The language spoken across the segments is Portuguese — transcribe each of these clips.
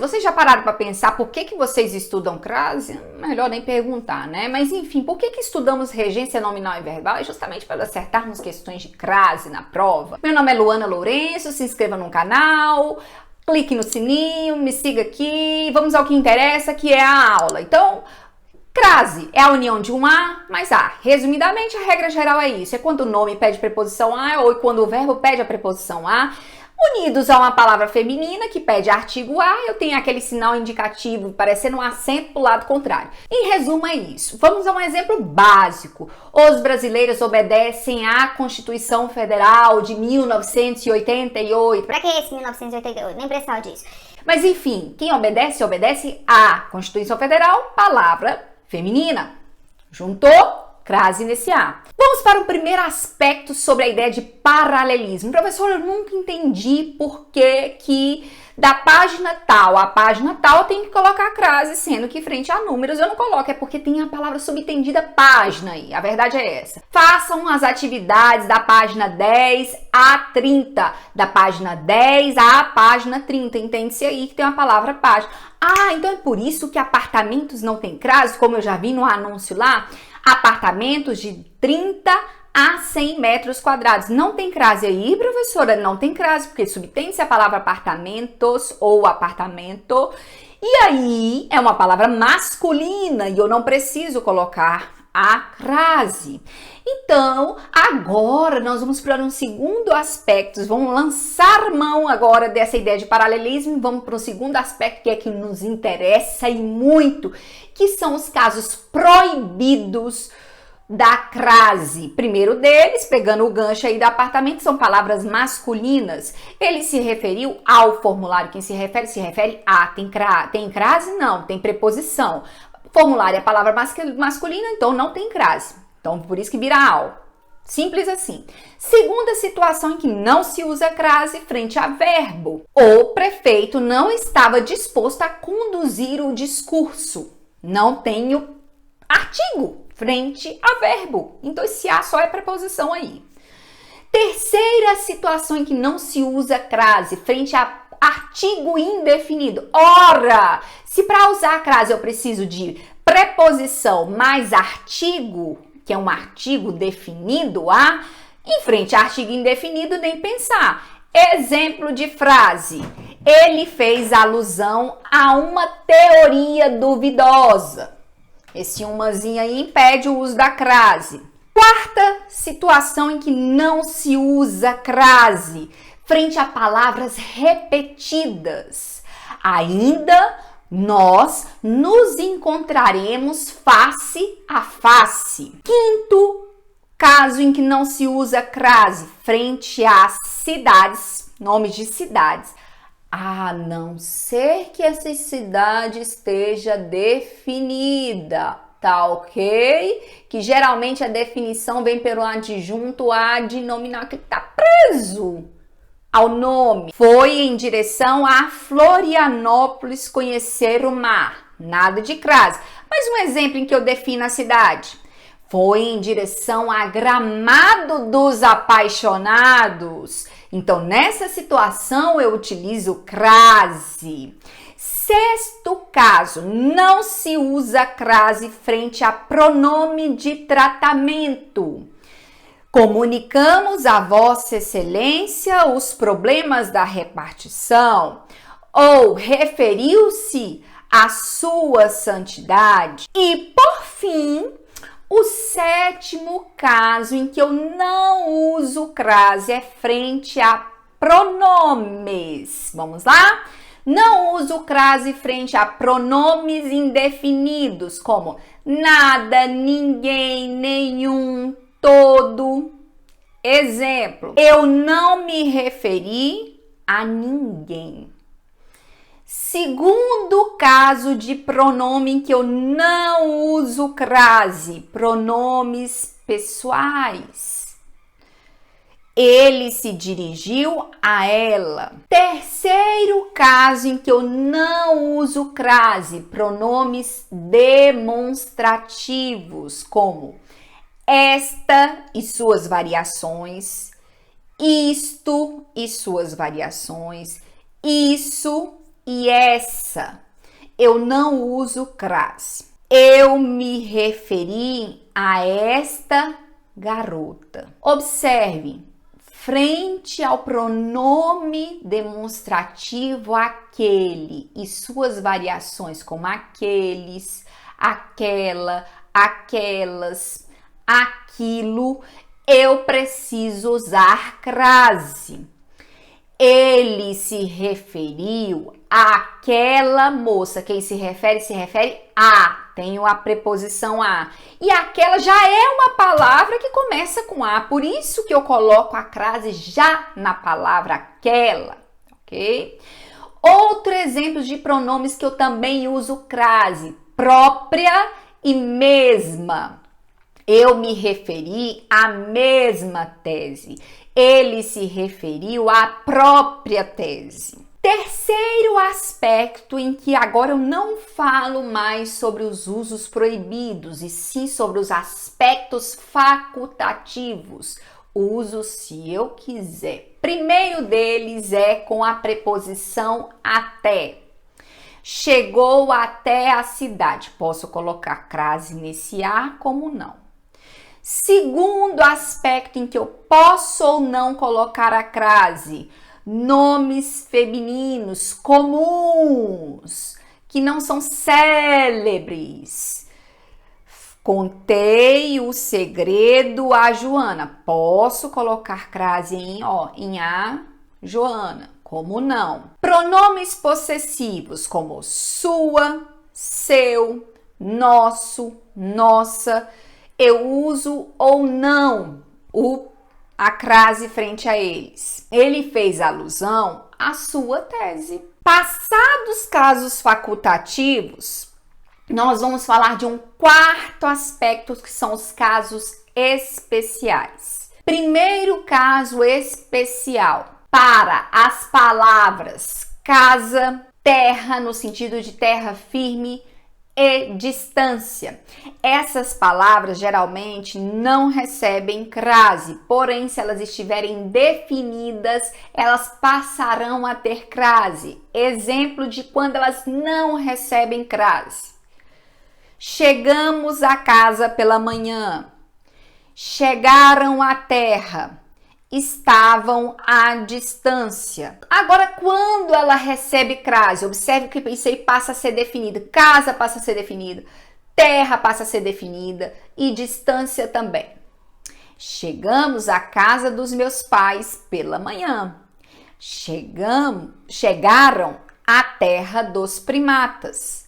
Vocês já pararam para pensar por que vocês estudam crase? Melhor nem perguntar, né? Mas enfim, por que estudamos regência nominal e verbal? É justamente para acertarmos questões de crase na prova. Meu nome é Luana Lourenço, se inscreva no canal, clique no sininho, me siga aqui, vamos ao que interessa, que é a aula. Então, crase é a união de um A mais A. Resumidamente, a regra geral é isso. É quando o nome pede preposição A ou quando o verbo pede a preposição A. Unidos a uma palavra feminina que pede artigo A, eu tenho aquele sinal indicativo parecendo um acento pro lado contrário. Em resumo, é isso. Vamos a um exemplo básico. Os brasileiros obedecem à Constituição Federal de 1988. Pra que esse 1988? Nem precisava disso. Mas enfim, quem obedece, obedece à Constituição Federal, palavra feminina. Juntou? Crase nesse A. Vamos para o primeiro aspecto sobre a ideia de paralelismo. Professor, eu nunca entendi por que da página tal a página tal eu tenho que colocar crase, sendo que frente a números eu não coloco. É porque tem a palavra subentendida página aí. A verdade é essa. Façam as atividades da página 10 a 30. Da página 10 à página 30. Entende-se aí que tem uma palavra página. Ah, então é por isso que apartamentos não tem crase, como eu já vi no anúncio lá. Apartamentos de 30 a 100 metros quadrados. Não tem crase aí, professora? Não tem crase, porque subtende-se a palavra apartamentos ou apartamento. E aí é uma palavra masculina e eu não preciso colocar a crase. Então, agora nós vamos para um segundo aspecto. Vamos lançar mão agora dessa ideia de paralelismo e vamos para o segundo aspecto que nos interessa e muito, que são os casos proibidos da crase. Primeiro deles, pegando o gancho aí do apartamento, são palavras masculinas. Ele se referiu ao formulário. Quem se refere a. Tem crase? Não, tem preposição. Formulário é a palavra masculina, então não tem crase. Então, por isso que vira ao. Simples assim. Segunda situação em que não se usa crase frente a verbo. O prefeito não estava disposto a conduzir o discurso. Não tem o artigo frente a verbo. Então, esse a só é preposição aí. Terceira situação em que não se usa crase frente a artigo indefinido. Ora, se para usar a crase eu preciso de preposição mais artigo, que é um artigo definido a, em frente a artigo indefinido, nem pensar. Exemplo de frase. Ele fez alusão a uma teoria duvidosa. Esse umazinho aí impede o uso da crase. Quarta situação em que não se usa crase frente a palavras repetidas. Ainda nós nos encontraremos face a face. Quinto caso em que não se usa crase frente a cidades, nomes de cidades, a não ser que essa cidade esteja definida, tá ok? Que geralmente a definição vem pelo adjunto adnominal que tá preso ao nome. Foi em direção a Florianópolis conhecer o mar. Nada de crase. Mas um exemplo em que eu defino a cidade. Foi em direção a Gramado dos Apaixonados. Então, nessa situação, eu utilizo crase. Sexto caso, não se usa crase frente a pronome de tratamento. Comunicamos a Vossa Excelência os problemas da repartição, ou referiu-se à Sua Santidade. E, por fim, o sétimo caso em que eu não uso crase é frente a pronomes. Vamos lá? Não uso crase frente a pronomes indefinidos, como nada, ninguém, nenhum, todo. Exemplo, eu não me referi a ninguém. Segundo caso de pronome em que eu não uso crase, pronomes pessoais. Ele se dirigiu a ela. Terceiro caso em que eu não uso crase, pronomes demonstrativos, como esta e suas variações, isto e suas variações, isso e essa. Eu não uso crase. Eu me referi a esta garota. Observe, frente ao pronome demonstrativo aquele e suas variações como aqueles, aquela, aquelas, aquilo, eu preciso usar crase. Ele se referiu àquela moça. Quem se refere a. Tenho a preposição a. E aquela já é uma palavra que começa com a. Por isso que eu coloco a crase já na palavra aquela, ok? Outro exemplo de pronomes que eu também uso crase. Própria e mesma. Eu me referi à mesma tese. Ele se referiu à própria tese. Terceiro aspecto em que agora eu não falo mais sobre os usos proibidos, e sim sobre os aspectos facultativos. Uso se eu quiser. Primeiro deles é com a preposição até. Chegou até a cidade. Posso colocar crase nesse a, como não. Segundo aspecto em que eu posso ou não colocar a crase, nomes femininos comuns, que não são célebres. Contei o segredo a Joana. Posso colocar crase em a, Joana, como não. Pronomes possessivos como sua, seu, nosso, nossa. Eu uso ou não a crase frente a eles. Ele fez alusão à sua tese. Passados casos facultativos, nós vamos falar de um quarto aspecto, que são os casos especiais. Primeiro caso especial, para as palavras casa, terra, no sentido de terra firme, e distância. Essas palavras geralmente não recebem crase, porém, se elas estiverem definidas, elas passarão a ter crase. Exemplo de quando elas não recebem crase. Chegamos à casa pela manhã. Chegaram à terra. Estavam à distância. Agora, quando ela recebe crase, observe que isso aí passa a ser definido. Casa passa a ser definida, terra passa a ser definida e distância também. Chegamos à casa dos meus pais pela manhã. Chegaram à terra dos primatas.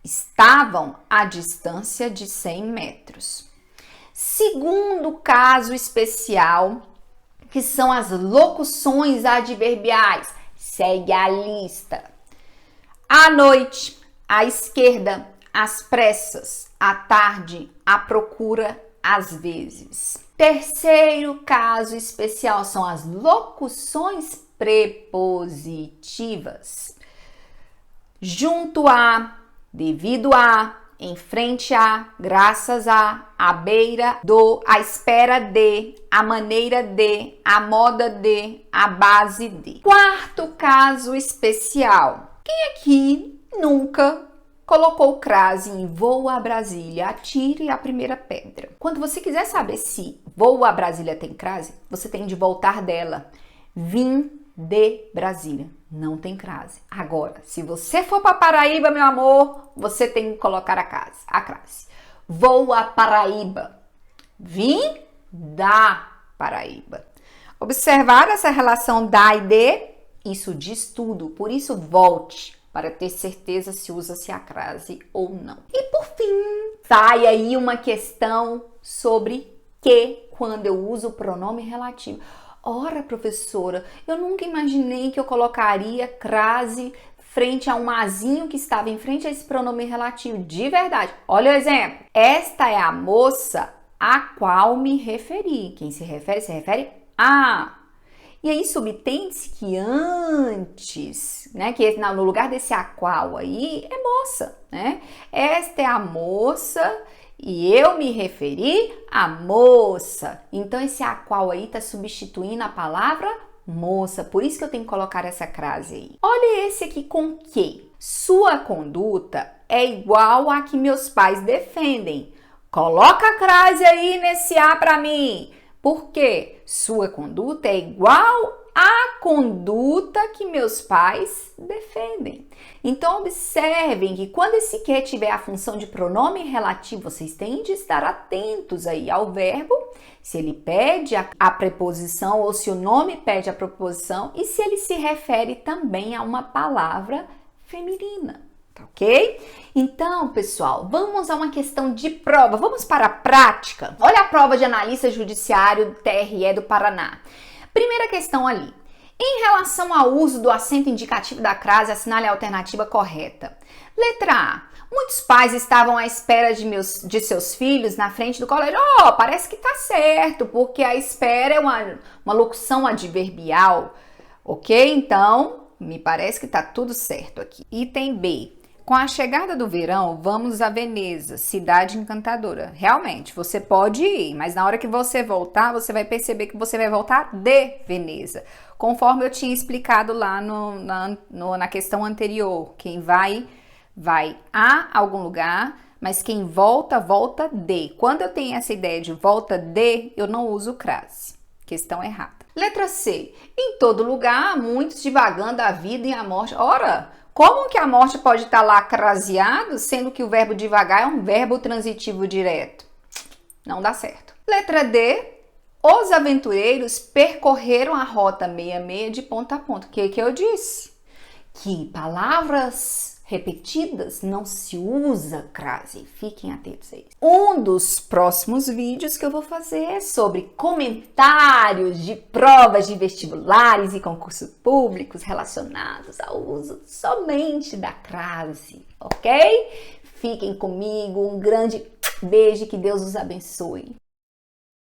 Estavam à distância de 100 metros. Segundo caso especial, que são as locuções adverbiais. Segue a lista. À noite, à esquerda, às pressas, à tarde, à procura, às vezes. Terceiro caso especial são as locuções prepositivas. Junto a, devido a, em frente a, graças a, à beira do, à espera de, à maneira de, à moda de, à base de. Quarto caso especial. Quem aqui nunca colocou crase em voo a Brasília, atire a primeira pedra? Quando você quiser saber se voo a Brasília tem crase, você tem de voltar dela. Vim de Brasília. Não tem crase. Agora, se você for para Paraíba, meu amor, você tem que colocar a crase. Vou a Paraíba. Vim da Paraíba. Observar essa relação da e de? Isso diz tudo. Por isso, volte para ter certeza se usa-se a crase ou não. E por fim, sai aí uma questão sobre que quando eu uso o pronome relativo. Ora, professora, eu nunca imaginei que eu colocaria crase frente a um azinho que estava em frente a esse pronome relativo. De verdade. Olha o exemplo. Esta é a moça a qual me referi. Quem se refere a. E aí subtende-se que antes, né, que no lugar desse a qual aí é moça, né? Esta é a moça e eu me referi à moça. Então, esse a qual aí está substituindo a palavra Moça, por isso que eu tenho que colocar essa crase aí. Olha esse aqui com que? Sua conduta é igual a que meus pais defendem. Coloca a crase aí nesse A para mim. Por quê? Sua conduta é igual à conduta que meus pais defendem. Então, observem que quando esse que tiver a função de pronome relativo, vocês têm de estar atentos aí ao verbo, se ele pede a preposição ou se o nome pede a preposição e se ele se refere também a uma palavra feminina. Tá ok? Então, pessoal, vamos a uma questão de prova. Vamos para a prática. Olha a prova de analista judiciário do TRE do Paraná. Primeira questão ali. Em relação ao uso do acento indicativo da crase, assinale a alternativa correta. Letra A. Muitos pais estavam à espera de seus filhos na frente do colégio. Parece que tá certo, porque a espera é uma locução adverbial. Ok? Então, me parece que tá tudo certo aqui. Item B. Com a chegada do verão, vamos a Veneza, cidade encantadora. Realmente, você pode ir, mas na hora que você voltar, você vai perceber que você vai voltar de Veneza. Conforme eu tinha explicado lá na questão anterior. Quem vai a algum lugar, mas quem volta de. Quando eu tenho essa ideia de volta de, eu não uso crase. Questão errada. Letra C. Em todo lugar, há muitos divagando a vida e a morte. Ora, como que a morte pode estar lá craseado, sendo que o verbo divagar é um verbo transitivo direto? Não dá certo. Letra D. Os aventureiros percorreram a rota 66 de ponta a ponta. O que eu disse? Que palavras repetidas não se usa crase. Fiquem atentos a isso. Um dos próximos vídeos que eu vou fazer é sobre comentários de provas de vestibulares e concursos públicos relacionados ao uso somente da crase, ok? Fiquem comigo, um grande beijo, que Deus os abençoe.